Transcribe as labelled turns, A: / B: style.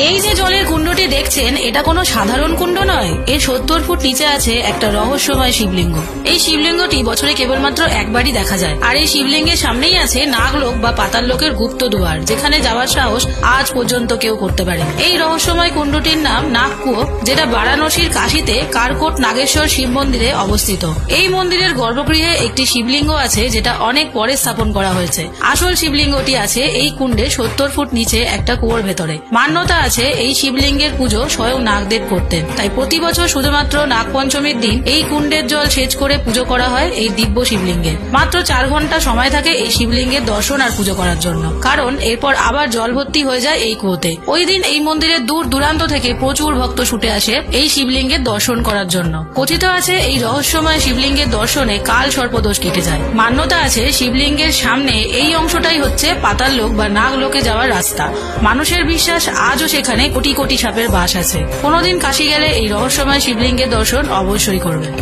A: এই যে জলের কুণ্ডটি দেখছেন, এটা কোনো সাধারণ কুণ্ড নয়। এর 70 ফুট নিচে আছে একটা রহস্যময় শিবলিঙ্গ। এই শিবলিঙ্গটি বছরে কেবলমাত্র একবারই দেখা যায়। আর এই শিবলিঙ্গের সামনেই আছে নাগলোক বা পাতাল লোকের গুপ্ত দুয়ার, যেখানে যাওয়ার সাহস আজ পর্যন্ত কেউ করতে পারে। এই রহস্যময় কুণ্ডটির নাম নাগকুয়ো, যেটা বারাণসীর কাশীতে কারকোট নাগেশ্বর শিব মন্দিরে অবস্থিত। এই মন্দিরের গর্ভগৃহে একটি শিবলিঙ্গ আছে, যেটা অনেক পরে স্থাপন করা হয়েছে। আসল শিবলিঙ্গটি আছে এই কুণ্ডে 70 ফুট নিচে একটা কুয়োর ভেতরে। মান্যতা আছে এই শিবলিঙ্গের পুজো স্বয়ং নাগদেব করতেন। তাই প্রতি বছর শুধুমাত্র নাগপঞ্চমীর দিন এই কুণ্ডের জল সেচ করে পুজো করা হয় এই দিব্য শিবলিঙ্গের। মাত্র 4 ঘন্টা সময় থাকে এই শিবলিঙ্গের দর্শন আর পুজো করার জন্য, কারণ এরপর আবার জল ভর্তি হয়ে যায় এই কুয়োতে। ওই দিন এই মন্দিরের দূর দূরান্ত থেকে প্রচুর ভক্ত ছুটে আসে এই শিবলিঙ্গের দর্শন করার জন্য। কথিত আছে এই রহস্যময় শিবলিঙ্গের দর্শনে কাল সর্পদোষ কেটে যায়। মান্যতা আছে শিবলিঙ্গের সামনে এই অংশটাই হচ্ছে পাতাল লোক বা নাগলোকে যাওয়ার রাস্তা। মানুষের বিশ্বাস আজও সেখানে কোটি কোটি সাপের বাস আছে। কোনোদিন কাশী গেলে এই রহস্যময় শিবলিঙ্গের দর্শন অবশ্যই করবেন।